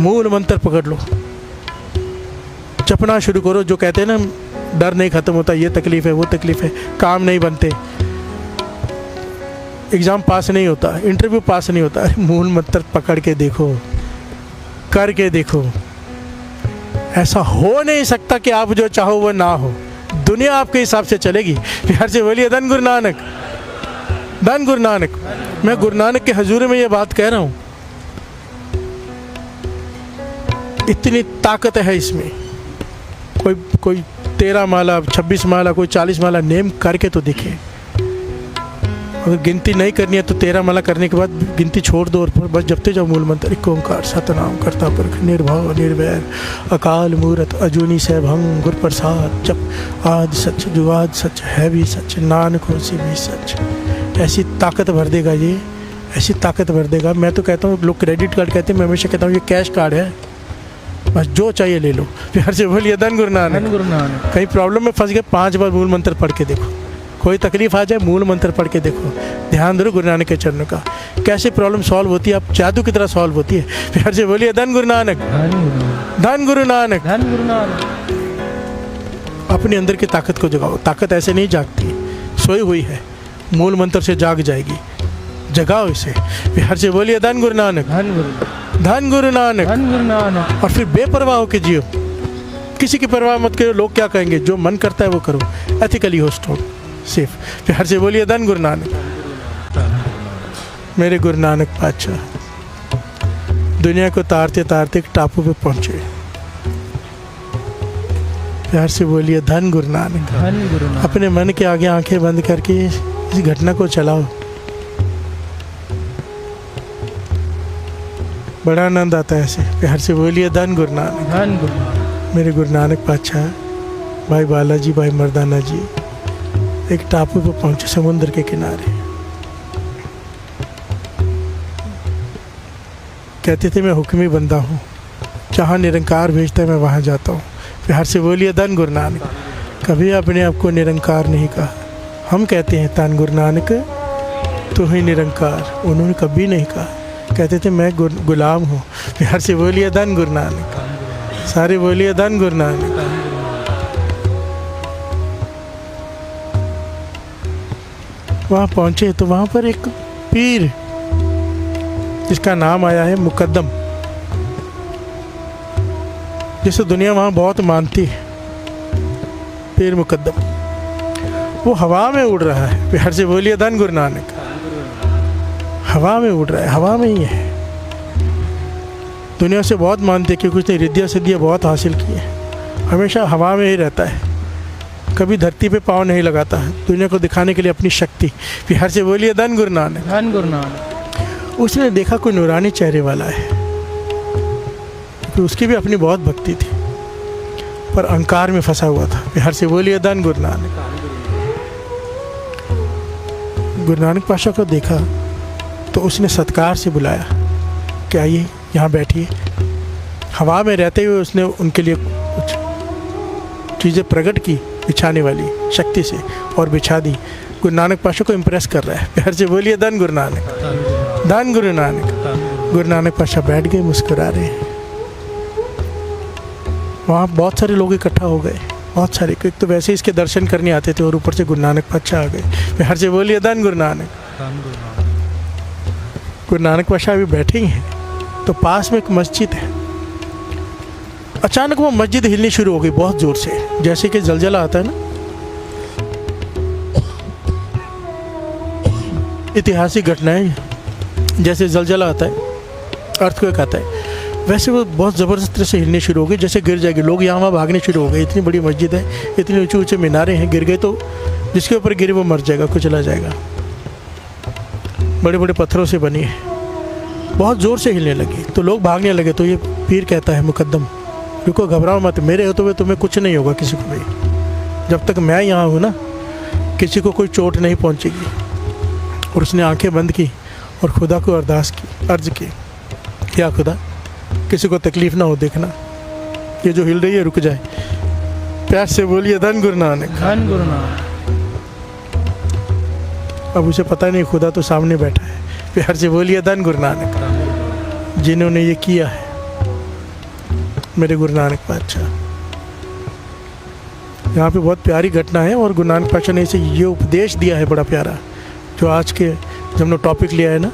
मूल मंत्र पकड़ लो, जपना शुरू करो। जो कहते हैं ना डर नहीं ख़त्म होता, ये तकलीफ़ है वो तकलीफ़ है, काम नहीं बनते, एग्ज़ाम पास नहीं होता, इंटरव्यू पास नहीं होता, अरे मूल मंत्र पकड़ के देखो, करके देखो। ऐसा हो नहीं सकता कि आप जो चाहो वो ना हो, दुनिया आपके हिसाब से चलेगी। प्यार से बोलिए धन गुरु नानक, धन गुरु नानक। मैं गुरु नानक के हजूर में ये बात कह रहा हूँ, इतनी ताकत है इसमें। कोई 13 माला, 26 माला, कोई 40 माला नेम करके तो दिखे। अगर गिनती नहीं करनी है तो 13 माला करने के बाद गिनती छोड़ दो और बस जपते जाओ मूल मंत्र। एक ओंकार सतनाम करता पुरख निर्भव निर्वैर अकाल मूरत अजूनी सैभं गुर प्रसाद जप आदि सच जुगाद सच है भी सच नानक होसी भी सच। ऐसी ताकत भर देगा ये, ऐसी ताकत भर देगा। मैं तो कहता हूँ, लोग क्रेडिट कार्ड कहते हैं, मैं हमेशा कहता हूँ ये कैश कार्ड है, बस जो चाहिए ले लो। प्यार से बोलिए धन गुरु नानक। कहीं प्रॉब्लम में फंस गए, 5 बार मूल मंत्र पढ़ के देखो। कोई तकलीफ आ जाए, मूल मंत्र पढ़ के देखो, ध्यान दो गुरु नानक के चरणों का, कैसे प्रॉब्लम सॉल्व होती है, आप जादू की तरह सॉल्व होती है। प्यार से बोलिए धन गुरु नानक, धन गुरु नानक, धन गुरु नानक। अपने अंदर की ताकत को जगाओ। ताकत ऐसे नहीं जागती, सोई हुई है, मूल मंत्र से जाग जाएगी, जगाओ इसे। प्यार से बोलिए धन गुरु नानक, धन गुरु नानक, धन गुरु नानक। और फिर बेपरवाह होकर जियो, किसी की परवाह मत करो, लोग क्या कहेंगे, जो मन करता है वो करो, एथिकली हो, स्ट्रॉन्ग, सेफ। प्यार से बोलिए धन गुरु नानक। मेरे गुरु नानक पातशाह दुनिया को तारते तारते एक टापू पे पहुंचे। प्यार से बोलिए धन गुरु नानक, धन गुरु नानक। अपने मन के आगे आंखें बंद करके इस घटना को चलाओ, बड़ा आनंद आता है ऐसे। प्यार से बोलिए धन गुरु नानक, धन गुरु नानक। मेरे गुरु नानक पातशाह भाई बालाजी, भाई मर्दाना जी एक टापू पर पहुंचे, समुद्र के किनारे। कहते थे मैं हुक्मी बंदा हूँ, जहाँ निरंकार भेजता है मैं वहाँ जाता हूँ। प्यार से बोलिए धन गुरु नानक। कभी अपने आप को निरंकार नहीं कहा, हम कहते हैं धन गुरु नानक तू ही निरंकार, उन्होंने कभी नहीं कहा। कहते थे मैं गुलाम हूँ। प्यार से बोलिए धन गुरु नानक, सारे बोलिए धन गुरु नानक। वहाँ पहुँचे तो वहाँ पर एक पीर, जिसका नाम आया है मुकद्दम, जिसे दुनिया वहाँ बहुत मानती है, पीर मुकद्दम, वो हवा में उड़ रहा है। प्यार से बोलिए धन गुरु नानक। हवा में उड़ रहा है, हवा में ही है। दुनिया से बहुत मानते हैं क्योंकि उसने रिद्धियाँ सिद्धियाँ बहुत हासिल की है, हमेशा हवा में ही रहता है, कभी धरती पे पाँव नहीं लगाता है, दुनिया को दिखाने के लिए अपनी शक्ति। प्यार से बोलिए धन गुरु नानक, धन गुरु नानक। उसने देखा कोई नूरानी चेहरे वाला है, क्योंकि उसकी भी अपनी बहुत भक्ति थी, पर अहंकार में फंसा हुआ था। प्यार से बोलिए धन गुरु नानक। गुरु नानक पातशाह को देखा तो उसने सत्कार से बुलाया कि आइए यहाँ बैठिए। हवा में रहते हुए उसने उनके लिए कुछ चीज़ें प्रकट की बिछाने वाली शक्ति से, और बिछा दी। गुरु नानक पातशाह को इम्प्रेस कर रहा है। प्यार से बोलिए धन गुरु नानक, धन गुरु नानक। गुरु नानक पातशाह बैठ गए, मुस्कुरा रहे हैं। वहाँ बहुत सारे लोग इकट्ठा हो गए, बहुत सारे, एक तो वैसे इसके दर्शन करने आते थे और ऊपर से गुरु नानक पातशाह आ गए। प्यार से बोलिए धन गुरु नानक। गुरु नानक पातशाह अभी बैठे ही हैं तो पास में एक मस्जिद है। अचानक वो मस्जिद हिलनी शुरू हो गई बहुत ज़ोर से, जैसे कि जलजला आता है ना, ऐतिहासिक घटनाएं, जैसे जलजला आता है, अर्थक्वेक आता है, वैसे वो बहुत ज़बरदस्त तरह से हिलने शुरू हो गई, जैसे गिर जाएगी। लोग यहाँ वहाँ भागने शुरू हो गए। इतनी बड़ी मस्जिद है, इतने ऊंचे ऊंचे मीनारे हैं, गिर गए तो जिसके ऊपर गिरे वो मर जाएगा, कुचला जाएगा। बड़े बड़े पत्थरों से बनी है, बहुत ज़ोर से हिलने लगी तो लोग भागने लगे। तो ये पीर कहता है मुकद्दम रुको, घबराओ मत, मेरे होते हुए तुम्हें कुछ नहीं होगा, किसी को भी। जब तक मैं यहाँ हूँ ना, किसी को कोई चोट नहीं पहुँचेगी। और उसने आंखें बंद की और खुदा को अरदास की, अर्ज की, क्या खुदा किसी को तकलीफ़ ना हो, देखना ये जो हिल रही है रुक जाए। प्यार से बोलिए धन गुरु नानक, धन गुरु नानक। अब उसे पता नहीं खुदा तो सामने बैठा है। प्यार से बोलिए धन गुरु नानक। जिन्होंने ये किया है मेरे गुरु नानक पातशाह। यहाँ पे बहुत प्यारी घटना है और गुरु नानक पातशाह ने इसे ये उपदेश दिया है बड़ा प्यारा, जो आज के जब हमने टॉपिक लिया है ना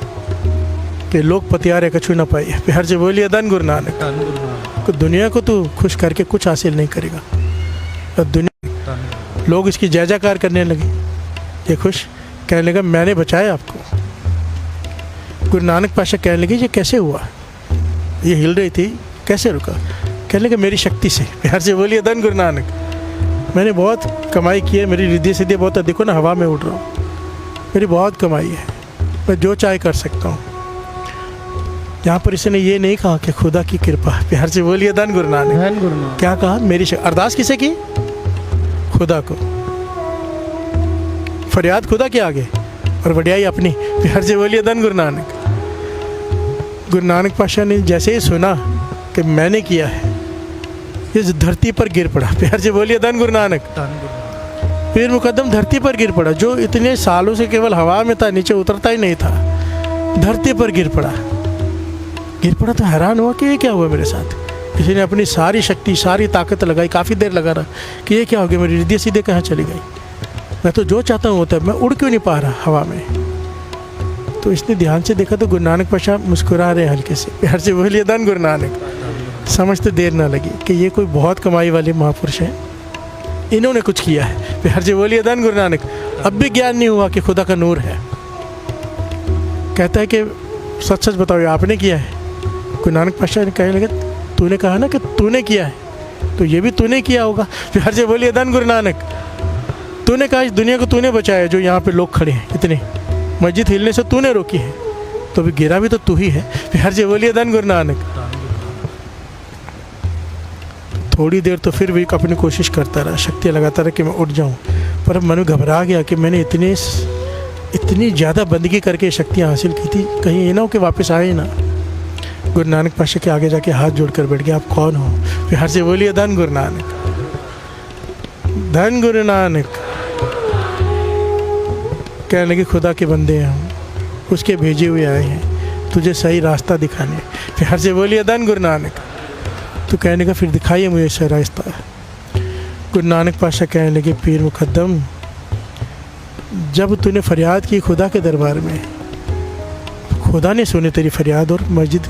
कि लोग पतियारे कछु ना पाए, प्यार से बोलिए धन गुरु नानक। तो दुनिया को तू खुश करके कुछ हासिल नहीं करेगा। और दुनिया लोग इसकी जय जयकार करने लगे, ये खुश कहने लगा मैंने बचाया आपको। गुरु नानक पातशाह कहने लगे ये कैसे हुआ, ये हिल रही थी कैसे रुका, कहने लगे मेरी शक्ति से। प्यार से बोलिए धन गुरु नानक। मैंने बहुत कमाई की है, मेरी रिद्धि सिद्धि बहुत है, देखो ना हवा में उड़ रहा हूँ, मेरी बहुत कमाई है, मैं जो चाहे कर सकता हूँ। यहाँ पर इसने ये नहीं कहा कि खुदा की कृपा। प्यार से बोलिए धन गुरु नानक। क्या कहा, मेरी अरदास किसे की, खुदा को, फरियाद खुदा के आगे और वडियाई अपनी। प्यार से बोलिए धन गुरु नानक। गुरु नानक पातशाह ने जैसे ही सुना कि मैंने किया है, इस धरती पर गिर पड़ा। प्यार से बोलिए धन गुरु नानक। पीर मुकद्दम धरती पर गिर पड़ा, जो इतने सालों से केवल हवा में था, नीचे उतरता ही नहीं था, धरती पर गिर पड़ा। गिर पड़ा तो हैरान हुआ कि ये क्या हुआ मेरे साथ। किसी ने अपनी सारी शक्ति सारी ताकत लगाई, काफ़ी देर लगा रहा कि ये क्या हो गया, मेरी रिद्धि सीधे कहाँ चली गई, मैं तो जो चाहता हूँ होता है, मैं उड़ क्यों नहीं पा रहा हवा में। तो इसने ध्यान से देखा तो गुरु नानक पातशाह मुस्कुरा रहे हल्के से। प्यार से बोलिए धन गुरु नानक। समझते देर ना लगी कि ये कोई बहुत कमाई वाले महापुरुष हैं, इन्होंने कुछ किया है। प्यार से बोलिए धन गुरु नानक। अब भी ज्ञान नहीं हुआ कि खुदा का नूर है। कहता है कि सच सच बताओ आपने किया है। गुरु नानक पातशाह ने कहने लगे तूने कहा ना कि तूने किया है, तो ये भी तूने किया होगा। प्यार से बोलिए धन गुरु नानक। तूने कहा इस दुनिया को तूने बचाया, जो यहाँ पे लोग खड़े हैं इतने, मस्जिद हिलने से तूने रोकी है, तो अभी गिरा भी तो तू ही है। प्यार से बोलिए धन गुरु नानक। थोड़ी देर तो फिर भी अपनी कोशिश करता रहा, शक्तियाँ लगाता रहा कि मैं उठ जाऊँ, पर अब मन घबरा गया कि मैंने इतनी ज़्यादा बंदगी करके शक्तियाँ हासिल की थी, कहीं ये ना हो कि वापस आए ना। गुरु नानक पातशाह के आगे जाके हाथ जोड़कर बैठ गया, आप कौन हो। प्यार से बोलिए धन गुरु नानक। धन गुरु नानक। कहने लगे खुदा के बंदे हैं हम, उसके भेजे हुए आए हैं तुझे सही रास्ता दिखाने। प्यार से बोलिए धन गुरु नानक। तो कहने का फिर दिखाइए मुझे सही रास्ता। गुरु नानक पातशाह कहने लगे पीर मुकद्दम, जब तूने फरियाद की खुदा के दरबार में, खुदा ने सुनी तेरी फरियाद और मस्जिद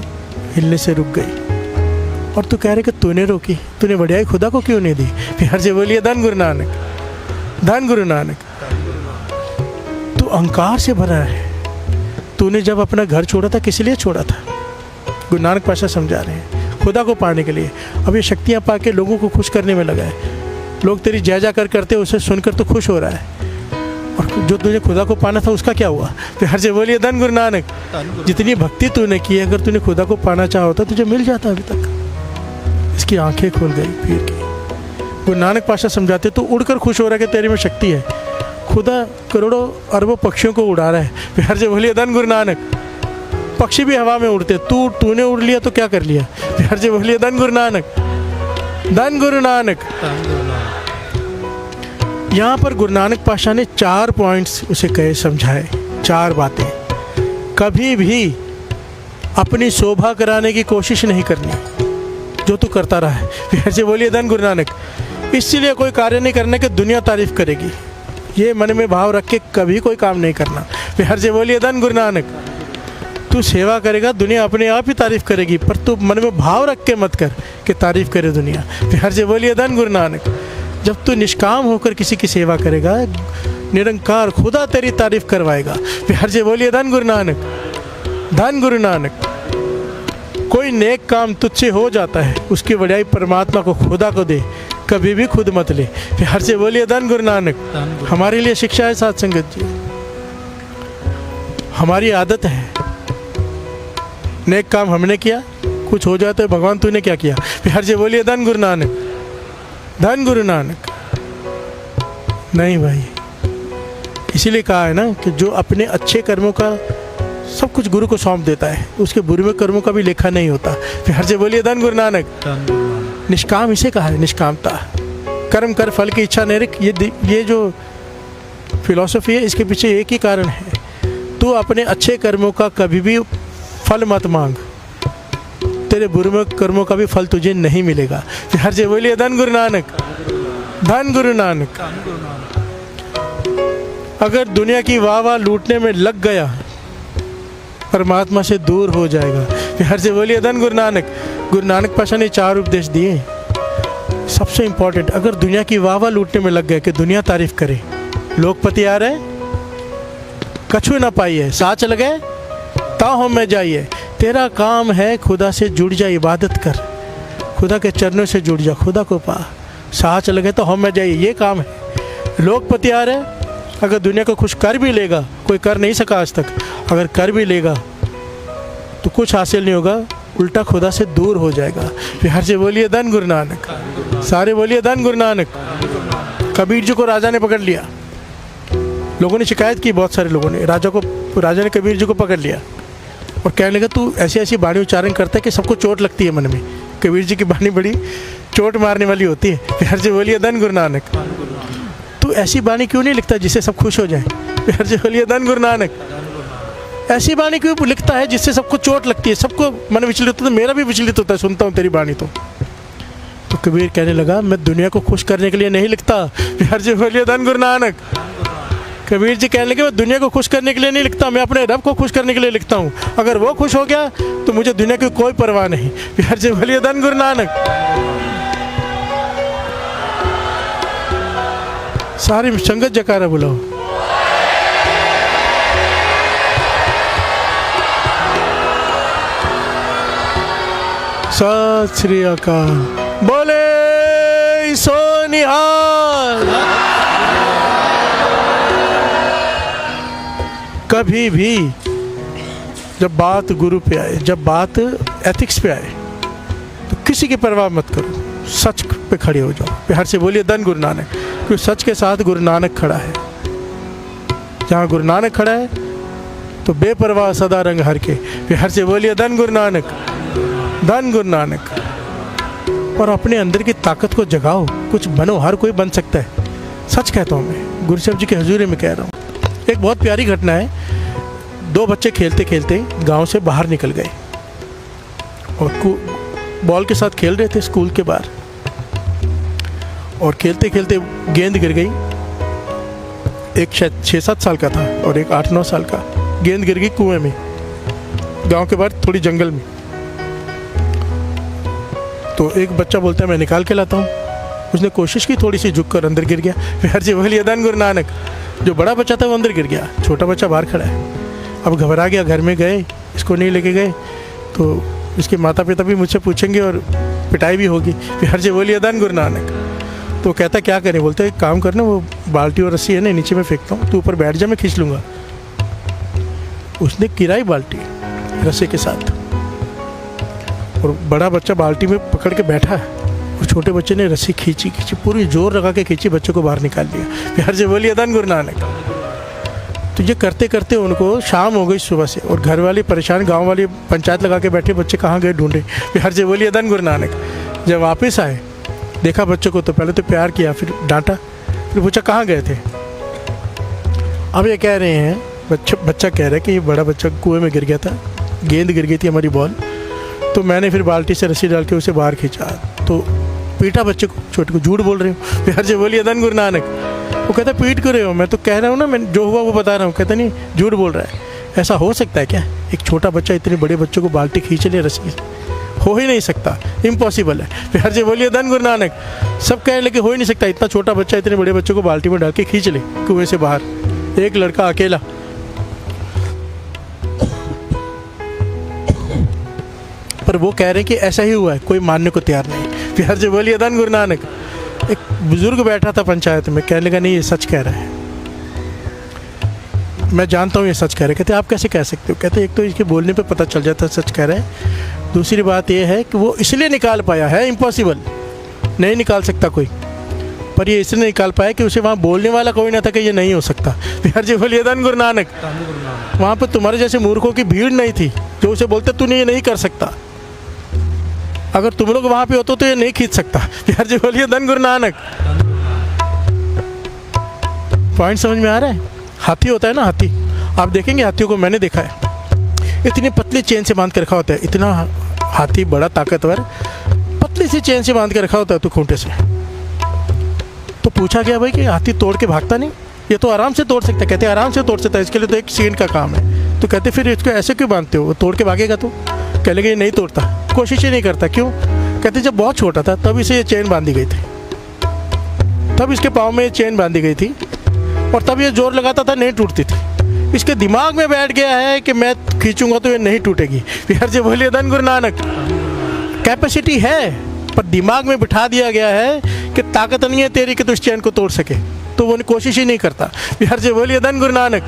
हिलने से रुक गई, और तू कह रहे कि तूने रोकी, तूने बढ़िया खुदा को क्यों नहीं दी। प्यार से बोलिए धन गुरु नानक। धन गुरु नानक। तू अहंकार से भरा है। तूने जब अपना घर छोड़ा था किस लिए छोड़ा था। गुरु नानक पातशाह समझा रहे हैं, खुदा को पाने के लिए। अब ये शक्तियाँ पा के लोगों को खुश करने में लगा है। लोग तेरी जय जयकार करते उसे सुनकर तो खुश हो रहा है, और जो तुझे खुदा को पाना था उसका क्या हुआ। प्यार से बोलिए धन गुरु नानक। जितनी भक्ति तूने की, अगर तूने खुदा को पाना चाहा होता तुझे मिल जाता अभी तक। इसकी आंखें खुल गई पीर की। गुरु नानक पातशाह समझाते तो उड़कर खुश हो रहा है कि तेरे में शक्ति है। खुदा करोड़ों अरबों पक्षियों को उड़ा रहा है। प्यार से बोलिए धन गुरु नानक। पक्षी भी हवा में उड़ते, तूने उड़ लिया तो क्या कर लिया। प्यार से बोलिए धन गुरु नानक। धन गुरु नानक। यहाँ पर गुरु नानक पातशाह ने 4 पॉइंट्स उसे कहे, समझाए, 4 बातें। कभी भी अपनी शोभा कराने की कोशिश नहीं करनी, जो तू करता रहा है। प्यार से बोलिए धन गुरु नानक। इसलिए कोई कार्य नहीं करने की दुनिया तारीफ करेगी, ये मन में भाव रख के कभी कोई काम नहीं करना। प्यार से बोलिए धन गुरु नानक। तू सेवा करेगा, दुनिया अपने आप ही तारीफ करेगी, पर तू मन में भाव रख के मत कर कि तारीफ करे दुनिया। प्यार से बोलिए धन गुरु नानक। जब तू निष्काम होकर किसी की सेवा करेगा, निरंकार खुदा तेरी तारीफ करवाएगा। प्यार से बोलिए धन गुरु नानक। धन गुरु नानक। कोई नेक काम तुझसे हो जाता है, उसकी बड़ाई परमात्मा को, खुदा को दे, कभी भी खुद मत ले। प्यार से बोलिए धन गुरु नानक। हमारे लिए शिक्षा है साथ संगत जी, हमारी आदत है। नेक काम हमने किया, कुछ हो जाता है भगवान तूने क्या किया। प्यार से बोलिए धन गुरु नानक। धन गुरु नानक। नहीं भाई, इसीलिए कहा है ना कि जो अपने अच्छे कर्मों का सब कुछ गुरु को सौंप देता है, उसके बुरे कर्मों का भी लेखा नहीं होता। प्यार से बोलिए धन गुरु नानक। निष्काम इसे कहा है, निष्कामता। कर्म कर फल की इच्छा नहीं रख, ये जो फिलॉसफी है इसके पीछे एक ही कारण है, तू अपने अच्छे कर्मों का कभी भी फल मत मांग, तेरे बुरे कर्मों का भी फल तुझे नहीं मिलेगा। हर जगह बोलिए धन गुरु नानक, धन गुरु नानक। अगर दुनिया की वाह वाह लूटने में लग गया, परमात्मा से दूर हो जाएगा। हर जगह बोलिए धन गुरु नानक। गुरु नानक पाशा ने 4 उपदेश दिए। सबसे इंपॉर्टेंट, अगर दुनिया की वाह वाह लूटने में लग गए कि दुनिया तारीफ करे, लोकपति आ रहे कछु ना पाइए, साथ चल गए ताहो में जाइए। तेरा काम है खुदा से जुड़ जा, इबादत कर, खुदा के चरणों से जुड़ जा, खुदा को पा। साथ चल गए तो हम में जाइए, ये काम है। लोकपति आ रहे, अगर दुनिया को खुश कर भी लेगा, कोई कर नहीं सका आज तक, अगर कर भी लेगा तो कुछ हासिल नहीं होगा, उल्टा खुदा से दूर हो जाएगा। बिहार से बोलिए धन गुरु नानक, सारे बोलिए धन गुरु नानक। कबीर जी को राजा ने पकड़ लिया, लोगों ने शिकायत की, बहुत सारे लोगों ने। राजा ने कबीर जी को पकड़ लिया और कहने लगा तू ऐसी ऐसी वाणी उच्चारण करता है कि सबको चोट लगती है मन में। कबीर जी की वाणी बड़ी चोट मारने वाली होती है। बिहार से बोलिए धन गुरु नानक। तू ऐसी वाणी क्यों नहीं लिखता जिससे सब खुश हो जाए? बिहार से बोलिए धन गुरु नानक। ऐसी वाणी क्यों लिखता है जिससे सबको चोट लगती है, सबको मन विचलित होता है, मेरा भी विचलित होता है सुनता हूँ तेरी वाणी तो कबीर कहने लगा मैं दुनिया को खुश करने के लिए नहीं लिखता। बिहार जी बोलिए धन गुरु नानक। कबीर जी कहने लगे मैं दुनिया को खुश करने के लिए नहीं लिखता, मैं अपने रब को खुश करने के लिए लिखता हूँ। अगर वो खुश हो गया तो मुझे दुनिया की कोई परवाह नहीं। बिहार जी बोलिए धन गुरु नानक। सारी संगत जयकारा बुलाओ। सत श्री अकाल। बोले सो निहाल। कभी भी जब बात गुरु पे आए, जब बात एथिक्स पे आए, तो किसी की परवाह मत करो, सच पे खड़े हो जाओ। बिहार से बोलिए धन गुरु नानक, क्योंकि सच के साथ गुरु नानक खड़ा है। जहाँ गुरु नानक खड़ा है तो बेपरवाह सदा रंग हर के। बिहार से बोलिए धन गुरु नानक, धन गुरु नानक। और अपने अंदर की ताकत को जगाओ, कुछ बनो, हर कोई बन सकता है। सच कहता हूँ मैं, गुरु साहब जी के हजूरी में कह रहा हूँ। एक बहुत प्यारी घटना है। 2 बच्चे खेलते खेलते गांव से बाहर निकल गए और बॉल के साथ खेल रहे थे स्कूल के बाहर, और खेलते खेलते गेंद गिर गई। एक शायद 6-7 साल का था और एक 8-9 साल का। गेंद गिर गई कुएं में, गांव के बाहर थोड़ी जंगल में। तो एक बच्चा बोलता है मैं निकाल के लाता हूँ। उसने कोशिश की, थोड़ी सी झुक कर अंदर गिर गया। फिर जी बोलिए धन गुरु नानक। जो बड़ा बच्चा था वो अंदर गिर गया, छोटा बच्चा बाहर खड़ा है। अब घबरा गया, घर में गए, इसको नहीं लेके गए तो इसके माता पिता भी मुझसे पूछेंगे और पिटाई भी होगी। फिर जी बोलिए धन गुरु नानक। तो कहता क्या करें? बोलते एक काम करना, वो बाल्टी और रस्सी है ना नीचे में फेंकता हूँ, तू ऊपर बैठ जा, मैं खींच लूँगा। उसने गिराई बाल्टी रस्सी के साथ, और बड़ा बच्चा बाल्टी में पकड़ के बैठा है, और छोटे बच्चे ने रस्सी खींची, पूरी जोर लगा के खींची, बच्चे को बाहर निकाल दिया। प्यार से बोलिए धन गुरु नानक। तो ये करते करते उनको शाम हो गई सुबह से, और घर वाले परेशान, गांव वाले पंचायत लगा के बैठे, बच्चे कहाँ गए ढूंढे। प्यार से बोलिए धन गुरु नानक। जब वापस आए, देखा बच्चों को, तो पहले तो प्यार किया, फिर डांटा, फिर पूछा कहाँ गए थे। अब ये कह रहे हैं, बच्चा कह रहा है कि ये बड़ा बच्चा कुएं में गिर गया था, गेंद गिर गई थी हमारी बॉल, तो मैंने फिर बाल्टी से रस्सी डाल के उसे बाहर खींचा, तो पीटा बच्चे को, छोटे को। झूठ बोल रहे हो? प्यार से बोलिए धन गुरु नानक। वो कहता पीट क्यों रहे हो? मैं तो कह रहा हूँ ना, मैं जो हुआ वो बता रहा हूँ। कहता नहीं, झूठ बोल रहा है। ऐसा हो सकता है क्या? एक छोटा बच्चा इतने बड़े बच्चों को बाल्टी खींच ले रस्सी? हो ही नहीं सकता, इम्पॉसिबल है। प्यार से बोलिए धन गुरु नानक। सब कह लेकिन हो ही नहीं सकता, इतना छोटा बच्चा इतने बड़े बच्चों को बाल्टी में डाल के खींच ले कुएं से बाहर, एक लड़का अकेला। पर वो कह रहे हैं कि ऐसा ही हुआ है, कोई मानने को तैयार नहीं। प्यार से बोलिए धन गुरु नानक। एक बुजुर्ग बैठा था पंचायत में, कहने लगा नहीं ये सच कह रहा है, मैं जानता हूँ ये सच कह रहे। कहते आप कैसे कह सकते हो? कहते एक तो इसके बोलने पे पता चल जाता है सच कह रहा है, दूसरी बात ये है कि वो इसलिए निकाल पाया है, इम्पॉसिबल, नहीं निकाल सकता कोई, पर ये इसलिए निकाल पाया कि उसे वहाँ बोलने वाला कोई ना था कि ये नहीं हो सकता। प्यार जी बोलिए धन गुरु नानक। वहाँ पर तुम्हारे जैसे मूर्खों की भीड़ नहीं थी जो उसे बोलते तूने ये नहीं कर सकता। अगर तुम लोग वहाँ पे होते तो ये नहीं खींच सकता। प्यार जी बोलिए धन गुरु नानक। पॉइंट समझ में आ रहा है? हाथी होता है ना, हाथी, आप देखेंगे हाथियों को, मैंने देखा है, इतनी पतली चेन से बांध के रखा होता है, इतना हाथी बड़ा ताकतवर, पतली सी चेन से बांध के रखा होता है तो खूंटे से। तो पूछा गया भाई कि हाथी तोड़ के भागता नहीं? ये तो आराम से तोड़ सकता है। कहते आराम से तोड़ सकता है, इसके लिए तो 1 सेकंड का काम है। तो कहते फिर इसको ऐसे क्यों बांधते हो, वो तोड़ के भागेगा? तो कह लगे ये नहीं तोड़ता, कोशिश ही नहीं करता। क्यों? कहते जब बहुत छोटा था तब इसे ये चेन बांधी गई थी, तब इसके पाँव में ये चेन बांधी गई थी और तब ये जोर लगाता था, नहीं टूटती थी। इसके दिमाग में बैठ गया है कि मैं खींचूंगा तो ये नहीं टूटेगी। बिहार जी बोलिए धन गुरु नानक। कैपेसिटी है पर दिमाग में बिठा दिया गया है कि ताकत नहीं है तेरी कि तू इस चैन को तोड़ सके, तो वो कोशिश ही नहीं करता। बिहार जी बोलिए धन गुरु नानक।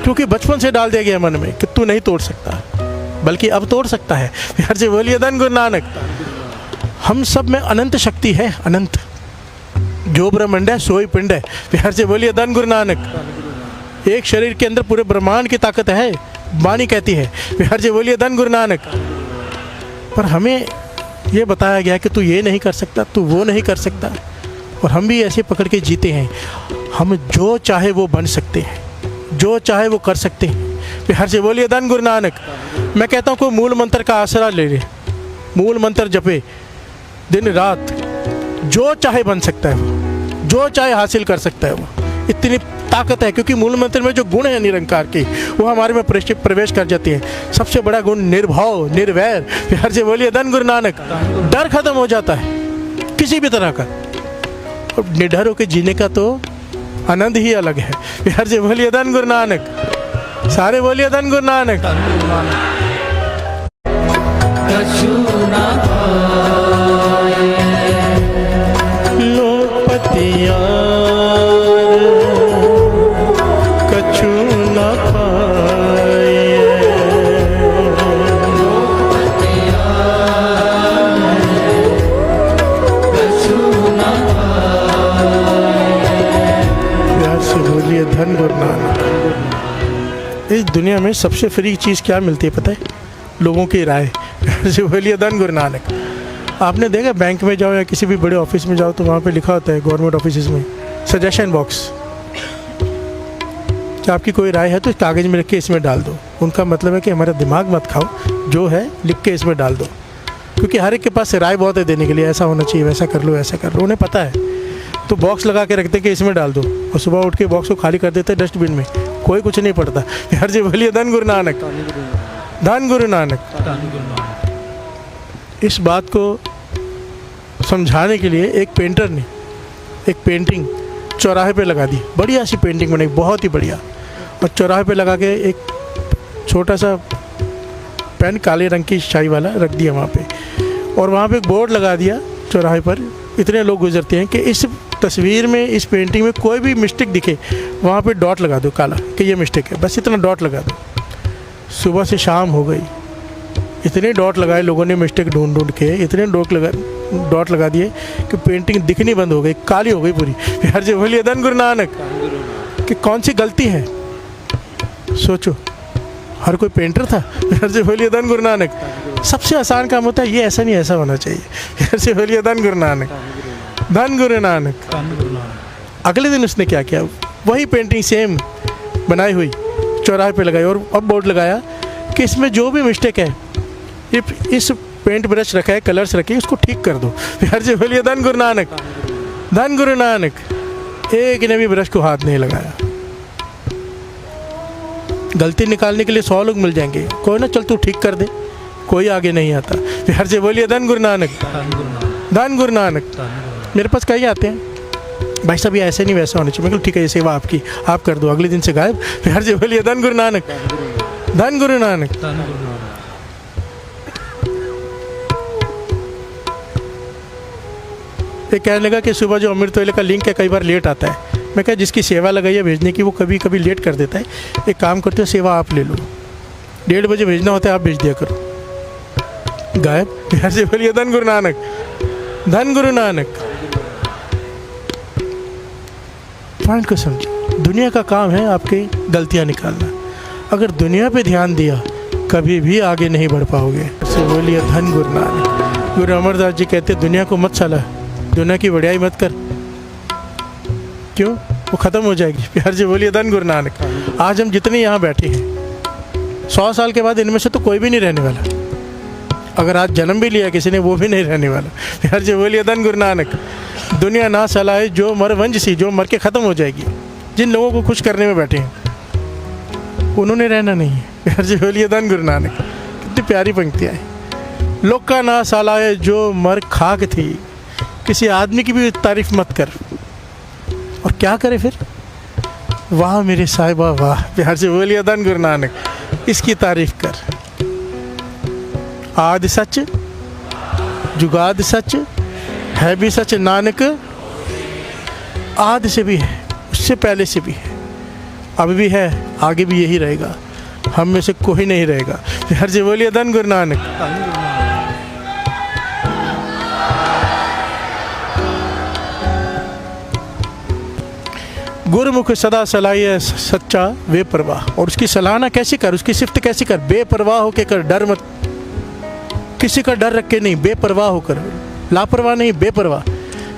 क्योंकि बचपन से डाल दिया गया मन में कि तू नहीं तोड़ सकता, बल्कि अब तोड़ सकता है। बिहार जी बोलिए धन गुरु नानक। हम सब में अनंत शक्ति है, अनंत। जो ब्रह्मांड है सोई पिंड है। बिहार जी बोलिए धन गुरु नानक। एक शरीर के अंदर पूरे ब्रह्मांड की ताकत है, वाणी कहती है। बिहार जी बोलिए धन गुरु नानक। पर हमें ये बताया गया कि तू ये नहीं कर सकता, तू वो नहीं कर सकता, और हम भी ऐसे पकड़ के जीते हैं। हम जो चाहे वो बन सकते हैं, जो चाहे वो कर सकते हैं। बिहार जी बोलिए धन गुरु नानक। मैं कहता हूँ कोई मूल मंत्र का आसरा ले ले, मूल मंत्र जपे दिन रात, जो चाहे बन सकता है वो, जो चाहे हासिल कर सकता है वो। इतनी ताकत है क्योंकि मूल मंत्र में जो गुण है निरंकार के, वो हमारे में प्रवेश कर जाती है। सबसे बड़ा गुण निर्भाव, निर्वैर। बिहार जी बोलिए धन गुरु नानक। डर खत्म हो जाता है किसी भी तरह का, और निडर होकर जीने का तो आनंद ही अलग है। बिहार जी बोलिए धन गुरु नानक। सारे बोलिए धन गुरु नानक। लोपतिया कछु न पाए, प्यार से बोलिए धन गुरु नानक। इस दुनिया में सबसे फ्री चीज़ क्या मिलती है पता है? लोगों की राय। बोलिए धन गुरु नानक। आपने देखा बैंक में जाओ या किसी भी बड़े ऑफिस में जाओ तो वहाँ पे लिखा होता है, गवर्नमेंट ऑफिस में सजेशन बॉक्स, कि आपकी कोई राय है तो इस कागज़ में लिख के इसमें डाल दो। उनका मतलब है कि हमारा दिमाग मत खाओ, जो है लिख के इसमें डाल दो। क्योंकि हर एक के पास राय बहुत है देने के लिए, ऐसा होना चाहिए, वैसा कर लो, ऐसा कर लो, उन्हें पता है। तो बॉक्स लगा के रखते कि इसमें डाल दो, और सुबह उठ के बॉक्स को खाली कर देते डस्टबिन में, कोई कुछ नहीं पड़ता। हर जी बोलिए धन गुरु नानक। धन गुरु नानक। इस बात को समझाने के लिए एक पेंटर ने एक पेंटिंग चौराहे पे लगा दी, बढ़िया सी पेंटिंग बनाई, बहुत ही बढ़िया, और चौराहे पे लगा के एक छोटा सा पेन काले रंग की शाई वाला रख दिया वहाँ पे, और वहाँ पे एक बोर्ड लगा दिया चौराहे पर। इतने लोग गुजरते हैं कि इस तस्वीर में, इस पेंटिंग में कोई भी मिस्टेक दिखे वहाँ पे डॉट लगा दो काला कि ये मिस्टेक है, बस इतना डॉट लगा दो। सुबह से शाम हो गई, इतने डॉट लगाए लोगों ने, मिस्टेक ढूंढ ढूंढ के इतने डॉट लगा दिए कि पेंटिंग दिखनी बंद हो गई, काली हो गई पूरी। हर जी बोलिए धन गुरु नानक। कि कौन सी गलती है सोचो, हर कोई पेंटर था। हर जी बोलिए धन गुरु नानक। सबसे आसान काम होता है ये, ऐसा नहीं ऐसा होना चाहिए। हर जी बोलिए धन गुरु नानक। धन गुरु नानक। अगले दिन उसने क्या किया, वही पेंटिंग सेम बनाई हुई चौराहे पे लगाई, और अब बोर्ड लगाया कि इसमें जो भी मिस्टेक है, इस पेंट ब्रश रखा है, कलर्स रखे, उसको ठीक कर दो। हर जी बोलिए धन गुरु नानक। धन गुरु नानक। एक ने भी ब्रश को हाथ नहीं लगाया। गलती निकालने के लिए 100 लोग मिल जाएंगे, कोई ना चल तू ठीक कर दे, कोई आगे नहीं आता। हर जी बोलिए धन गुरु नानक। धन गुरु नानक। मेरे पास कई आते हैं, भाई साहब ये ऐसे नहीं वैसा होना चाहिए। मैं ठीक है, ये सेवा आपकी, आप कर दो। अगले दिन से गायब। हर जी बोलिए धन गुरु नानक। धन गुरु नानक। ये कहने लगा कि सुबह जो अमृत वेले का लिंक है कई बार लेट आता है। मैं कहा जिसकी सेवा लगाई है भेजने की वो कभी कभी लेट कर देता है, एक काम करते हो सेवा आप ले लो, 1:30 बजे भेजना होता है, आप भेज दिया करो। गायब। बिहार से बोलिए धन गुरु नानक। धन गुरु नानक। पॉइंट को समझिए, दुनिया का काम है आपकी गलतियाँ निकालना। अगर दुनिया पे ध्यान दिया कभी भी आगे नहीं बढ़ पाओगे। से बोलिए धन गुरु नानक। गुरु अमरदास जी कहते दुनिया को मत साला, दुनिया की बढ़ियाई मत कर, क्यों, वो ख़त्म हो जाएगी। प्यार जी बोलिए धन गुरु नानक। आज हम जितने यहाँ बैठे हैं 100 साल के बाद इनमें से तो कोई भी नहीं रहने वाला। अगर आज जन्म भी लिया किसी ने वो भी नहीं रहने वाला। प्यार से बोलिए धन गुरु नानक। दुनिया ना सलाहे जो मर वंज सी, जो मर के ख़त्म हो जाएगी। जिन लोगों को खुश करने में बैठे हैं उन्होंने रहना नहीं है। प्यार से बोलिए धन गुरु नानक। कितनी प्यारी पंक्तियाँ हैं। लोग का ना सलाहे जो मर खाक थी, किसी आदमी की भी तारीफ मत कर। और क्या करे फिर? वाह मेरे साहिबा वाह। प्यार से बोलिए धन गुरु नानक। इसकी तारीफ कर। आदि सच जुगाद सच है भी सच नानक। आदि से भी है, उससे पहले से भी है, अब भी है, आगे भी यही रहेगा। हम में से कोई नहीं रहेगा। प्यार से बोलिए धन गुरु नानक। गुरुमुख सदा सलाहिए सच्चा बेपरवाह। और उसकी सलाहना कैसी कर, उसकी सिफ्त कैसी कर? बेपरवाह होकर कर, डर मत, किसी का डर रख के नहीं, बेपरवाह होकर। लापरवाह नहीं, बेपरवाह।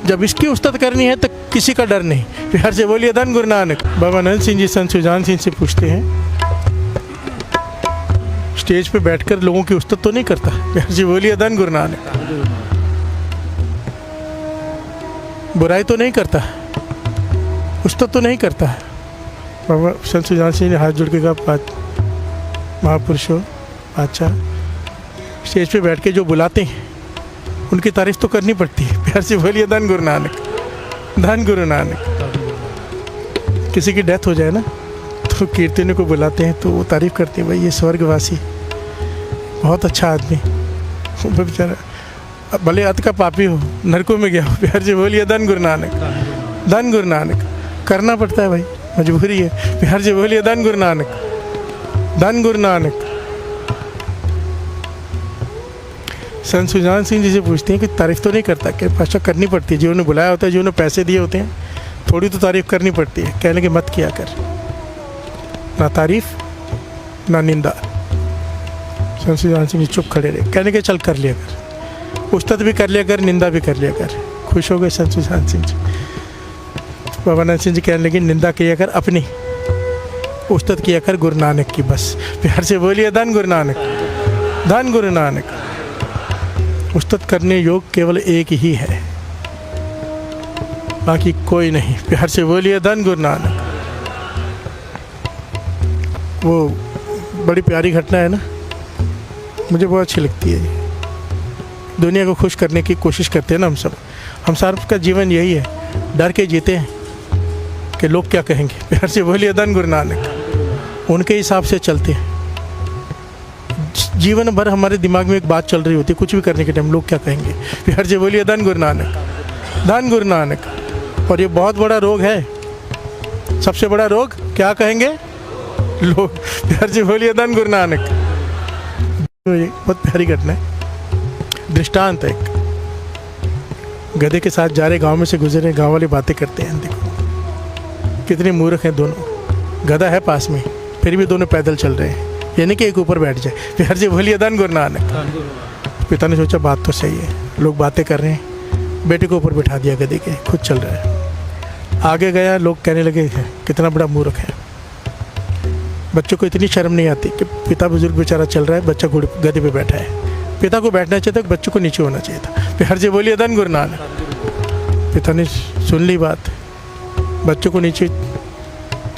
जब इसकी उस्ताद करनी है तो किसी का डर नहीं। प्यार से बोलिए धन गुरु नानक। बाबा नंद सिंह जी संत सुजान सिंह से पूछते हैं, स्टेज पे बैठकर लोगों की उस्ताद तो नहीं करता? प्यार से बोलिए धन गुरु नानक। बुराई तो नहीं करता, उस्ताद तो नहीं करता है। बाबा संत सुजान सिंह ने हाथ जोड़ के कहा, महापुरुषों अच्छा, स्टेज पे बैठ के जो बुलाते हैं उनकी तारीफ तो करनी पड़ती है। प्यार से बोलिए धन गुरु नानक। धन गुरु नानक। किसी की डेथ हो जाए ना तो कीर्तन को बुलाते हैं तो वो तारीफ करते हैं, भाई ये स्वर्गवासी बहुत अच्छा आदमी, वो बेचारा भले अत का पापी हो, नरकों में गया हो। प्यार से बोलिए धन गुरु नानक। धन गुरु नानक। करना पड़ता है भाई, मजबूरी है। प्यार से बोलिए धन गुरु नानक। धन गुरु नानक। संत सुजान सिंह जी से पूछते हैं कि तारीफ तो नहीं करता? कि पाशा करनी पड़ती है, जिन्होंने बुलाया होता है, जिन्होंने पैसे दिए होते हैं, थोड़ी तो तारीफ करनी पड़ती है। कहने के मत किया कर, ना तारीफ ना निंदा। संत सुजान सिंह जी चुप खड़े रहे। कहने के चल कर लिया कर, उस्ताद भी कर लिया कर, निंदा भी कर लिया कर। खुश हो गए संत सुजान सिंह जी। बाबा नंद सिंह जी कहने लगे, निंदा किया कर अपनी, उस्ताद किया कर गुरु नानक की बस। प्यार से बोलिए धन गुरु नानक। धन गुरु नानक। उस्ताद करने योग केवल एक ही है, बाकी कोई नहीं। प्यार से बोलिए धन गुरु नानक। वो बड़ी प्यारी घटना है ना, मुझे बहुत अच्छी लगती है। दुनिया को खुश करने की कोशिश करते हैं ना हम सब का जीवन यही है, डर के जीते हैं कि लोग क्या कहेंगे। प्यार से बोलिए धन गुरु नानक। उनके हिसाब से चलते हैं। जीवन भर हमारे दिमाग में एक बात चल रही होती है, कुछ भी करने के टाइम लोग क्या कहेंगे। प्यार से बोलिए धन गुरु नानक। धन गुरु नानक। और ये बहुत बड़ा रोग है, सबसे बड़ा रोग क्या कहेंगे लोग। प्यार से बोलिए धन गुरु नानक। बहुत प्यारी घटना है, दृष्टांत है। गधे के साथ जा रहे, गांव में से गुजरे, गांव वाले बातें करते हैं, देखो कितने मूर्ख हैं दोनों। गधा है पास में, फिर भी दोनों पैदल चल रहे हैं, यानी कि एक ऊपर बैठ जाए। प्यार से बोलिए धन गुरु नानक। पिता ने सोचा बात तो सही है, लोग बातें कर रहे हैं, बेटे को ऊपर बिठा दिया गधे के, खुद चल रहा है। आगे गया, लोग कहने लगे कितना बड़ा मूर्ख है। बच्चों को इतनी शर्म नहीं आती कि पिता बुजुर्ग बेचारा चल रहा है, बच्चा गधे पे बैठा है। पिता को बैठना चाहिए था, बच्चों को नीचे होना चाहिए था। प्यार से बोलिए धन गुरु नानक। पिता ने सुन ली बात, बच्चों को नीचे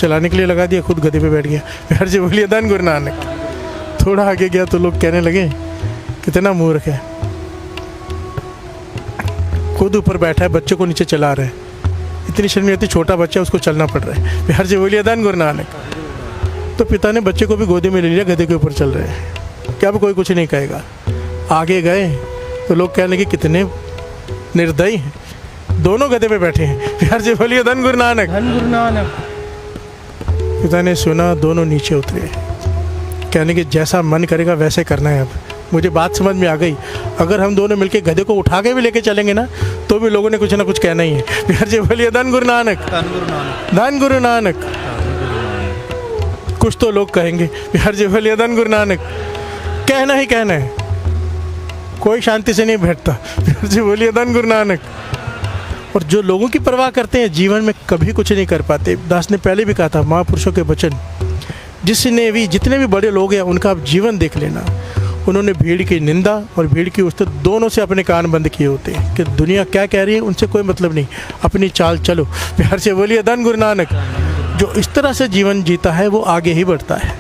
चलाने के लिए लगा दिया, खुद गधे पे बैठ गया। प्यार से बोलिए धन गुरु नानक। थोड़ा आगे गया तो लोग कहने लगे कितना मूर्ख है, खुद ऊपर बैठा है, बच्चों को नीचे चला रहा है। इतनी शर्म नहीं आती, छोटा बच्चा उसको चलना पड़ रहा है। प्यार से बोलिए धन गुरु नानक। तो पिता ने बच्चे को भी गोदी में ले लिया, गधे के ऊपर चल रहे हैं, क्या अब कोई कुछ नहीं कहेगा। आगे गए तो लोग कहने लगे कितने निर्दयी हैं, दोनों गधे पे बैठे हैं। प्यार से बोलिए धन गुरु नानक। धन गुरु नानक। पिता ने सुना, दोनों नीचे उतरे, कहने कि जैसा मन करेगा वैसे करना है। अब मुझे बात समझ में आ गई, अगर हम दोनों मिलके गधे को उठा के भी लेके चलेंगे ना तो भी लोगों ने कुछ ना कुछ कहना ही है। प्यार से बोलिए धन गुरु नानक। धन गुरु नानक। धन गुरु नानक। कुछ तो लोग कहेंगे। प्यार से बोलिए धन गुरु नानक। कहना ही कहना है, कोई शांति से नहीं बैठता। प्यार से बोलिए धन गुरु नानक। और जो लोगों की परवाह करते हैं जीवन में कभी कुछ नहीं कर पाते। दास ने पहले भी कहा था, महापुरुषों के वचन, जितने भी बड़े लोग हैं उनका आप जीवन देख लेना, उन्होंने भीड़ की निंदा और भीड़ की उस्तत दोनों से अपने कान बंद किए होते हैं कि दुनिया क्या कह रही है उनसे कोई मतलब नहीं, अपनी चाल चलो। प्यार से बोलिए धन गुरु नानक। जो इस तरह से जीवन जीता है वो आगे ही बढ़ता है।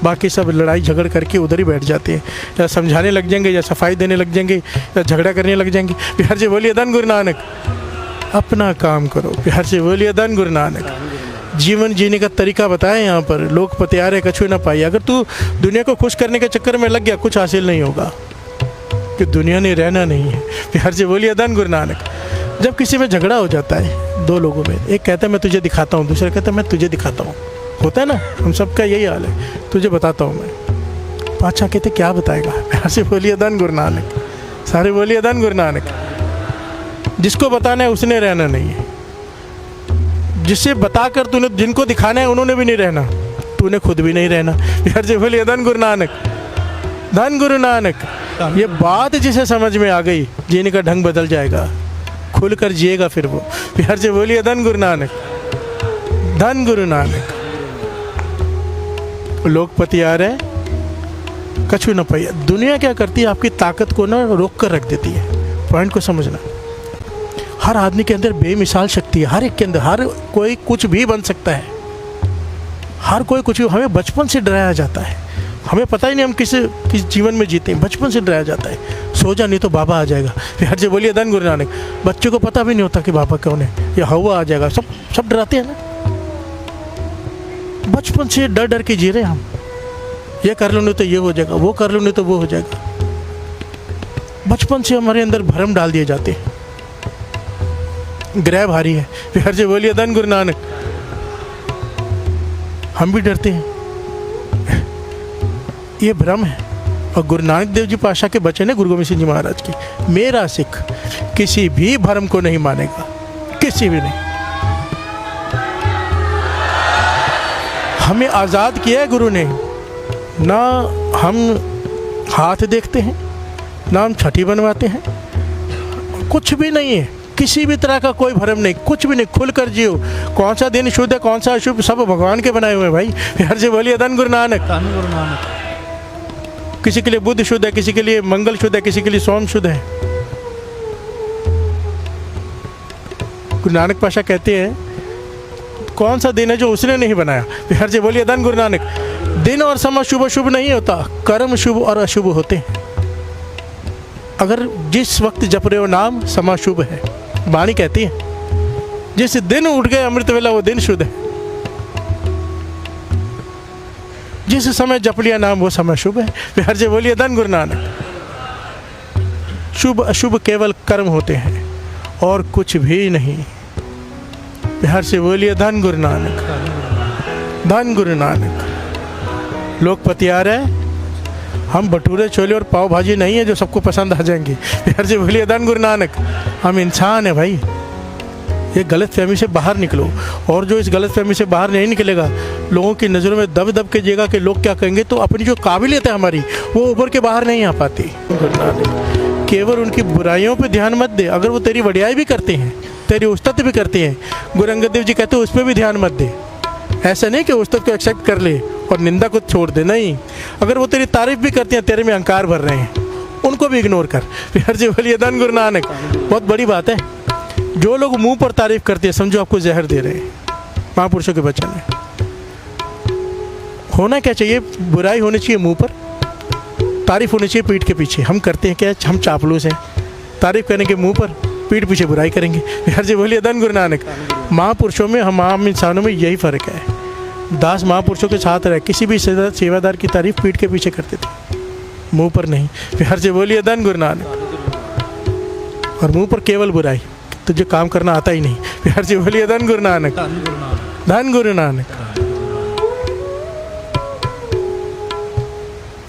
बाकी सब लड़ाई झगड़ करके उधर ही बैठ जाते हैं, या समझाने लग जाएंगे, या सफाई देने लग जाएंगे, या झगड़ा करने लग जाएंगे। प्यार से बोलिए धन गुरु नानक। अपना काम करो। प्यार से बोलिए धन गुरु नानक। जीवन जीने का तरीका बताएं यहाँ पर। लोग पतियारे कछुए ना पाई। अगर तू दुनिया को खुश करने के चक्कर में लग गया, कुछ हासिल नहीं होगा, कि दुनिया ने रहना नहीं है। प्यार से बोलिए धन गुरु नानक। जब किसी में झगड़ा हो जाता है दो लोगों में, एक कहता है मैं तुझे दिखाता हूँ, दूसरा कहता है मैं तुझे दिखाता हूँ, होता है ना, हम सबका यही हाल है, तुझे बताता हूँ मैं। पाछा कहते क्या बताएगा। प्यार से बोलिए धन गुरु नानक। सारे बोलिए धन गुरु नानक। जिसको बताना है उसने रहना नहीं है, जिसे बताकर तूने जिनको दिखाना है उन्होंने भी नहीं रहना, तूने खुद भी नहीं रहना। प्यार से बोलिए धन गुरु नानक। धन गुरु नानक। ये बात जिसे समझ में आ गई, जीने का ढंग बदल जाएगा, खुल कर जिएगा फिर वो। प्यार से बोलिए धन गुरु नानक। धन गुरु नानक। लोग पतिया रहे कछु न पाइए। दुनिया क्या करती है, आपकी ताकत को ना रोक कर रख देती है। पॉइंट को समझना। हर आदमी के अंदर बेमिसाल शक्ति है, हर एक के अंदर। हर कोई कुछ भी बन सकता है, हर कोई कुछ भी। हमें बचपन से डराया जाता है, हमें पता ही नहीं हम किस जीवन में जीते हैं। बचपन से डराया जाता है, सो जा नहीं तो बाबा आ जाएगा। प्यार से बोलिए धन गुरु नानक। बच्चों को पता भी नहीं होता कि बाबा कौन है, या हवा आ जाएगा। सब डराते हैं ना, बचपन से डर डर के जी रहे हम। ये कर लो नहीं तो ये हो जाएगा, वो कर लो नहीं तो वो हो जाएगा। बचपन से हमारे अंदर भरम डाल दिए जाते हैं। ग्रह भारी है। प्यार से बोलिए धन गुरु नानक। हम भी डरते हैं, ये भ्रम है। और गुरु नानक देव जी पातशाह के बचन है गुरु गोविंद सिंह जी महाराज की, मेरा सिख किसी भी भ्रम को नहीं मानेगा, किसी भी नहीं। हमें आज़ाद किया है गुरु ने। ना हम हाथ देखते हैं, ना हम छठी बनवाते हैं, कुछ भी नहीं है। किसी भी तरह का कोई भ्रम नहीं, कुछ भी नहीं। खुल कर जियो। कौन सा दिन शुद्ध है, कौन सा अशुभ, सब भगवान के बनाए हुए हैं भाई। प्यार से बोलिए धन गुरु नानक। धन गुरु नानक। किसी के लिए बुध शुद्ध है, किसी के लिए मंगल शुद्ध है, किसी के लिए सोम शुद्ध है। गुरु नानक पातशाह कहते हैं कौन सा दिन है जो उसने नहीं बनाया। प्यार से बोलिए धन गुरु नानक। दिन और समय शुभ शुभ नहीं होता, कर्म शुभ और अशुभ होते हैं। अगर जिस वक्त जप रहे हो नाम, समय शुभ है। वाणी कहती है जिस दिन उठ गए अमृत वेला वो दिन शुद्ध है। जिस समय जप लिया नाम वो समय शुभ है। प्यार से बोलिए धन गुरु नानक। शुभ अशुभ केवल कर्म होते हैं और कुछ भी नहीं। प्यार से बोलिए धन गुरु नानक। धन गुरु नानक। लोग पतिया रहे, हम भटूरे छोले और पाव भाजी नहीं है जो सबको पसंद आ जाएंगे। प्यार से बोलिए धन गुरु नानक। हम इंसान है भाई। ये गलत फहमी से बाहर निकलो, और जो इस गलत फहमी से बाहर नहीं निकलेगा, लोगों की नज़रों में दब दब के जिएगा कि लोग क्या कहेंगे, तो अपनी जो काबिलियत है हमारी वो ऊपर के बाहर नहीं आ पाती। गुरु नानक। केवल उनकी बुराइयों पे ध्यान मत दे। अगर वो तेरी बढ़ियाई भी करते हैं, तेरी उस्तत भी करते हैं, गुरु अंगद देव जी कहते हैं उस पर भी ध्यान मत दे। ऐसा नहीं कि उस्तत को एक्सेप्ट कर ले और निंदा को छोड़ दे, नहीं। अगर वो तेरी तारीफ भी करते हैं, तेरे में अहंकार भर रहे हैं, उनको भी इग्नोर कर। प्यार से बोलिए धन गुरु नानक। बहुत बड़ी बात है। जो लोग मुंह पर तारीफ करते हैं, समझो आपको जहर दे रहे हैं। महापुरुषों के वचन है। होना क्या चाहिए? बुराई होनी चाहिए मुंह पर, तारीफ होनी चाहिए पीठ के पीछे। हम करते हैं क्या? हम चापलूस हैं। तारीफ करने के मुंह पर, पीठ पीछे बुराई करेंगे। प्यार से बोलिए धन गुरु नानक। महापुरुषों में, हम आम इंसानों में यही फ़र्क है। दास महापुरुषों के साथ रहे, किसी भी सेवादार की तारीफ पीठ के पीछे करते थे, मुंह पर नहीं। प्यार से बोलिए धन गुरु नानक। और मुंह पर केवल बुराई, तुझे काम करना आता ही नहीं। प्यार से बोलिए धन गुरु नानक। धन गुरु नानक।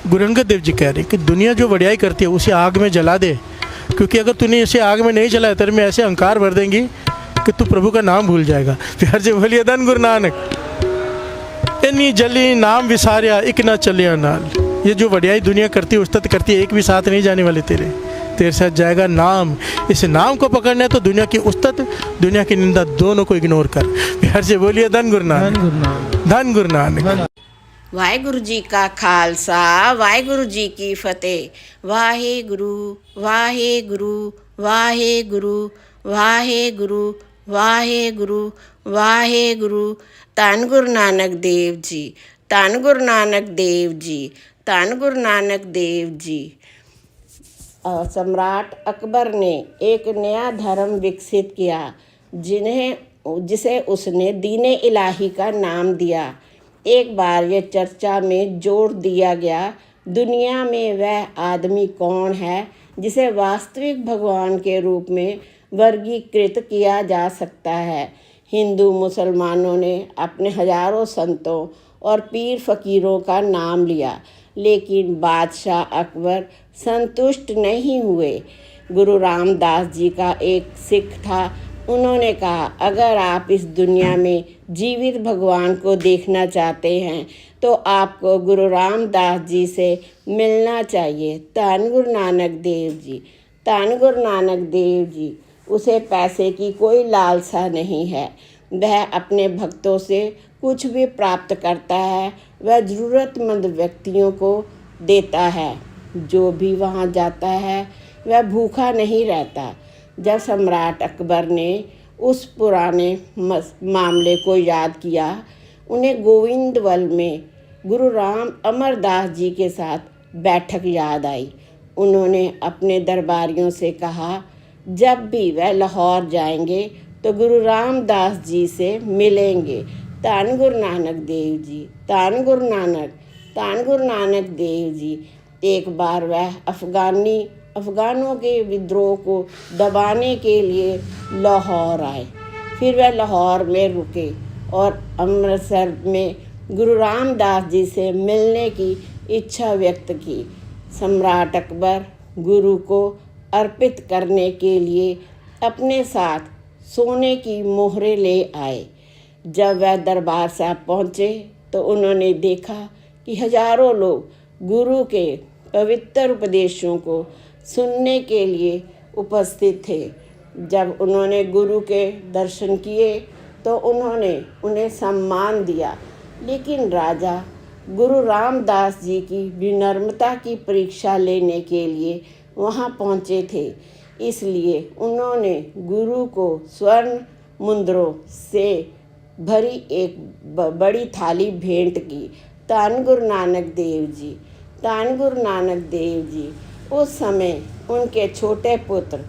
गुरु अंगद देव जी कह रहे कि दुनिया जो बढ़ियाई करती है उसे आग में जला दे, क्योंकि अगर तूने इसे आग में नहीं जलाया, तेरे में ऐसे अहंकार भर देंगी कि तू प्रभु का नाम भूल जाएगा। प्यार से बोलिए धन गुरु नानक। इन्नी जली नाम विसारिया एक ना चलिया नाल। ये जो बढ़ियाई दुनिया करती है, उस्तत करती है, एक भी साथ नहीं जाने वाले तेरे साथ जाएगा नाम। इस नाम को पकड़ना है तो दुनिया की उस्तत, दुनिया की निंदा, दोनों को इग्नोर कर। प्यार से बोलिए धन गुरु नानक। धन गुरु नानक। वाहेगुरु जी का खालसा वाहेगुरु जी की फतेह। वाहेगुरु वाहेगुरु वाहेगुरु वाहेगुरु वाहेगुरु वाहेगुरु। धन गुरु नानक देव जी, धन गुरु नानक देव जी, धन गुरु नानक देव जी। सम्राट अकबर ने एक नया धर्म विकसित किया जिसे उसने दीने इलाही का नाम दिया। एक बार ये चर्चा में जोर दिया गया, दुनिया में वह आदमी कौन है जिसे वास्तविक भगवान के रूप में वर्गीकृत किया जा सकता है। हिंदू मुसलमानों ने अपने हजारों संतों और पीर फकीरों का नाम लिया, लेकिन बादशाह अकबर संतुष्ट नहीं हुए। गुरु रामदास जी का एक सिख था। उन्होंने कहा, अगर आप इस दुनिया में जीवित भगवान को देखना चाहते हैं तो आपको गुरु रामदास जी से मिलना चाहिए। धन गुरु नानक देव जी, धन गुरु नानक देव जी। उसे पैसे की कोई लालसा नहीं है। वह अपने भक्तों से कुछ भी प्राप्त करता है वह ज़रूरतमंद व्यक्तियों को देता है। जो भी वहाँ जाता है वह भूखा नहीं रहता। जब सम्राट अकबर ने उस पुराने मामले को याद किया, उन्हें गोविंदवल में गुरु राम अमरदास जी के साथ बैठक याद आई। उन्होंने अपने दरबारियों से कहा, जब भी वह लाहौर जाएंगे तो गुरु रामदास जी से मिलेंगे। धन गुरु नानक देव जी, धन गुरु नानक, धन गुरु नानक देव जी। एक बार वह अफ़गानों के विद्रोह को दबाने के लिए लाहौर आए। फिर वह लाहौर में रुके और अमृतसर में गुरु रामदास जी से मिलने की इच्छा व्यक्त की। सम्राट अकबर गुरु को अर्पित करने के लिए अपने साथ सोने की मोहरें ले आए। जब वह दरबार साहब पहुँचे तो उन्होंने देखा कि हजारों लोग गुरु के पवित्र उपदेशों को सुनने के लिए उपस्थित थे। जब उन्होंने गुरु के दर्शन किए तो उन्होंने उन्हें सम्मान दिया, लेकिन राजा गुरु रामदास जी की विनम्रता की परीक्षा लेने के लिए वहां पहुंचे थे। इसलिए उन्होंने गुरु को स्वर्ण मुद्रों से भरी एक बड़ी थाली भेंट की। धन गुरु नानक देव जी, धन गुरु नानक देव जी। उस समय उनके छोटे पुत्र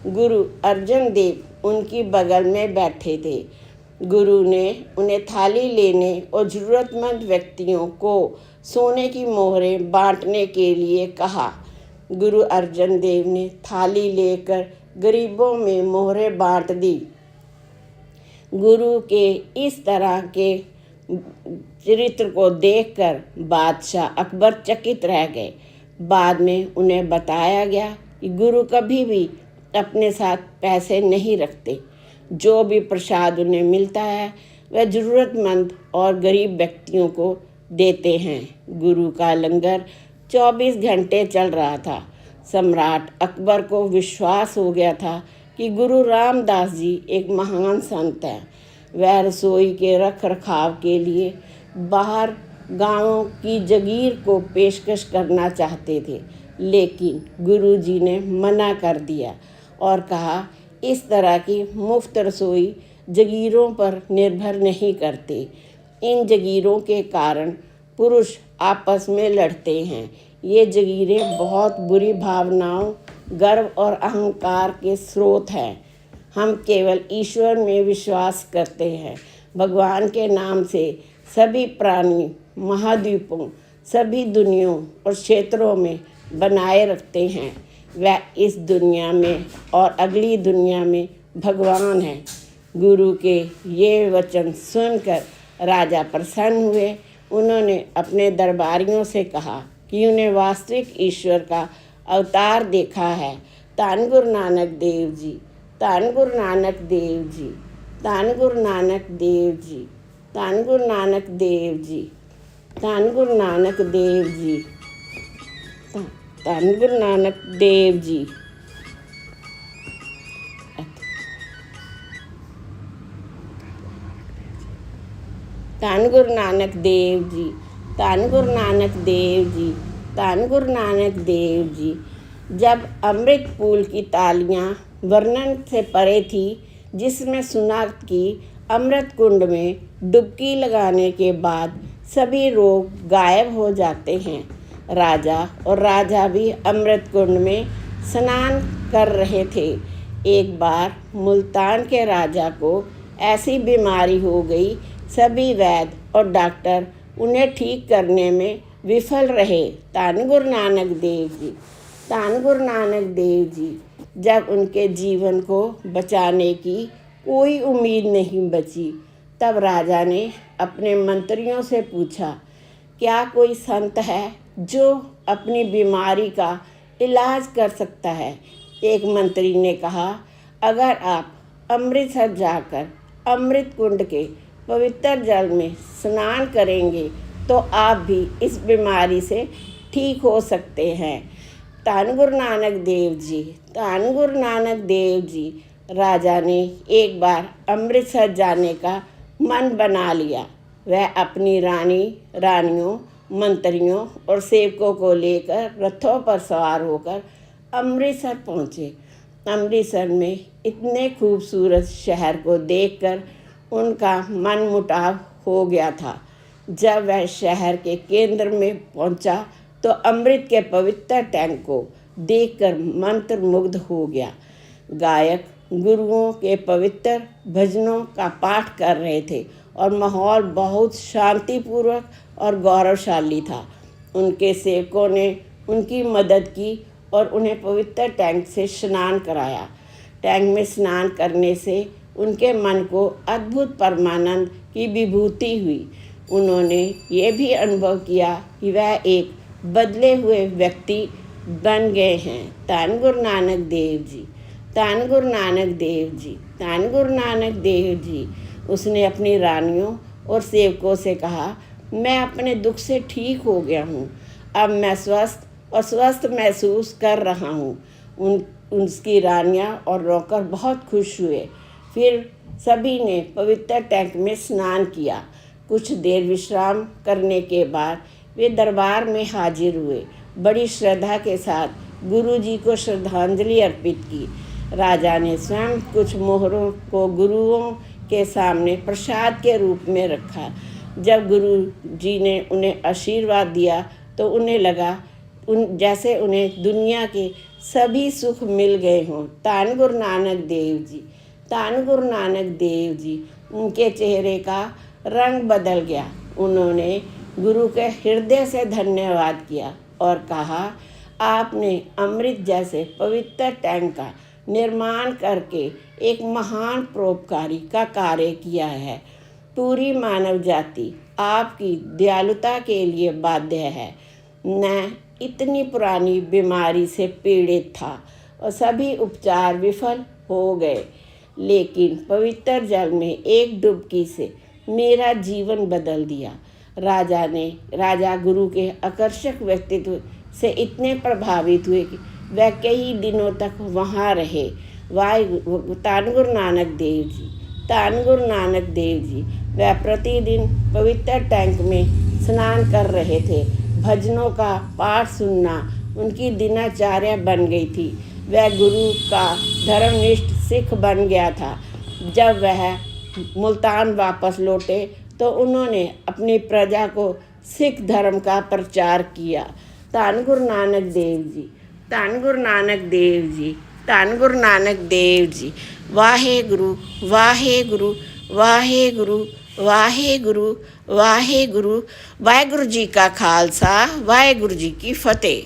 गुरु अर्जन देव उनकी बगल में बैठे थे। गुरु ने उन्हें थाली लेने और ज़रूरतमंद व्यक्तियों को सोने की मोहरें बांटने के लिए कहा। गुरु अर्जन देव ने थाली लेकर गरीबों में मोहरें बांट दी। गुरु के इस तरह के चरित्र को देखकर बादशाह अकबर चकित रह गए। बाद में उन्हें बताया गया कि गुरु कभी भी अपने साथ पैसे नहीं रखते। जो भी प्रसाद उन्हें मिलता है वह ज़रूरतमंद और गरीब व्यक्तियों को देते हैं। गुरु का लंगर 24 घंटे चल रहा था। सम्राट अकबर को विश्वास हो गया था कि गुरु रामदास जी एक महान संत हैं। वह रसोई के रख रखाव के लिए बाहर गांवों की जगीर को पेशकश करना चाहते थे, लेकिन गुरु जी ने मना कर दिया और कहा, इस तरह की मुफ्त रसोई जगीरों पर निर्भर नहीं करते। इन जगीरों के कारण पुरुष आपस में लड़ते हैं। ये जगीरें बहुत बुरी भावनाओं, गर्व और अहंकार के स्रोत हैं। हम केवल ईश्वर में विश्वास करते हैं। भगवान के नाम से सभी प्राणी महाद्वीपों, सभी दुनियाओं और क्षेत्रों में बनाए रखते हैं। वह इस दुनिया में और अगली दुनिया में भगवान है। गुरु के ये वचन सुनकर राजा प्रसन्न हुए। उन्होंने अपने दरबारियों से कहा कि उन्हें वास्तविक ईश्वर का अवतार देखा है। धन गुरु नानक देव जी, धन गुरु नानक देव जी, धन गुरु नानक देव जी, धन गुरु नानक देव जी, धन गुरु नानक देव जी, धन गुरु नानक देव जी। धन गुरु नानक देव जी, ਧੰਨ ਗੁਰੂ ਨਾਨਕ देव जी, धन गुरु नानक देव जी। जब अमृत पूल की तालियां वर्णन से परे थी, जिसमें सुना कि अमृत कुंड में डुबकी लगाने के बाद सभी रोग गायब हो जाते हैं। राजा और राजा भी अमृत कुंड में स्नान कर रहे थे। एक बार मुल्तान के राजा को ऐसी बीमारी हो गई, सभी वैद्य और डॉक्टर उन्हें ठीक करने में विफल रहे। धन गुरु नानक देव जी, धन गुरु नानक देव जी। जब उनके जीवन को बचाने की कोई उम्मीद नहीं बची, तब राजा ने अपने मंत्रियों से पूछा, क्या कोई संत है जो अपनी बीमारी का इलाज कर सकता है? एक मंत्री ने कहा, अगर आप अमृतसर जाकर अमृत कुंड के पवित्र जल में स्नान करेंगे तो आप भी इस बीमारी से ठीक हो सकते हैं। धन गुरु नानक देव जी, धन गुरु नानक देव जी। राजा ने एक बार अमृतसर जाने का मन बना लिया। वह अपनी रानियों, मंत्रियों और सेवकों को लेकर रथों पर सवार होकर अमृतसर पहुँचे। अमृतसर में इतने खूबसूरत शहर को देखकर उनका मन मुटाव हो गया था। जब वह शहर के केंद्र में पहुंचा तो अमृत के पवित्र टैंक को देखकर मंत्रमुग्ध हो गया। गायक गुरुओं के पवित्र भजनों का पाठ कर रहे थे और माहौल बहुत शांतिपूर्वक और गौरवशाली था। उनके सेवकों ने उनकी मदद की और उन्हें पवित्र टैंक से स्नान कराया। टैंक में स्नान करने से उनके मन को अद्भुत परमानंद की विभूति हुई। उन्होंने ये भी अनुभव किया कि वह एक बदले हुए व्यक्ति बन गए हैं। धन गुरु नानक देव जी, धन गुरु नानक देव जी, धन गुरु नानक देव जी। उसने अपनी रानियों और सेवकों से कहा, मैं अपने दुख से ठीक हो गया हूँ। अब मैं स्वस्थ महसूस कर रहा हूँ। उसकी रानियाँ और नौकर बहुत खुश हुए। फिर सभी ने पवित्र टैंक में स्नान किया। कुछ देर विश्राम करने के बाद वे दरबार में हाजिर हुए। बड़ी श्रद्धा के साथ गुरु जी को श्रद्धांजलि अर्पित की। राजा ने स्वयं कुछ मोहरों को गुरुओं के सामने प्रसाद के रूप में रखा। जब गुरु जी ने उन्हें आशीर्वाद दिया तो उन्हें लगा जैसे उन्हें दुनिया के सभी सुख मिल गए हों। धन गुरु नानक देव जी, धन गुरु नानक देव जी। उनके चेहरे का रंग बदल गया। उन्होंने गुरु के हृदय से धन्यवाद किया और कहा, आपने अमृत जैसे पवित्र टैंक का निर्माण करके एक महान परोपकारी का कार्य किया है। पूरी मानव जाति आपकी दयालुता के लिए बाध्य है। मैं इतनी पुरानी बीमारी से पीड़ित था और सभी उपचार विफल हो गए, लेकिन पवित्र जल में एक डुबकी से मेरा जीवन बदल दिया। राजा गुरु के आकर्षक व्यक्तित्व से इतने प्रभावित हुए कि वह कई दिनों तक वहाँ रहे। धन गुरु नानक देव जी, धन गुरु नानक देव जी। वह प्रतिदिन पवित्र टैंक में स्नान कर रहे थे। भजनों का पाठ सुनना उनकी दिनचर्या बन गई थी। वह गुरु का धर्मनिष्ठ सिख बन गया था। जब वह मुल्तान वापस लौटे तो उन्होंने अपनी प्रजा को सिख धर्म का प्रचार किया। धन गुरु नानक देव जी, धन गुरु नानक देव जी, धन गुरु नानक देव जी। वाहेगुरु वाहेगुरु वाहेगुरु वाहेगुरु वाहेगुरु। वाहेगुरु जी का खालसा, वाहेगुरु जी की फतेह।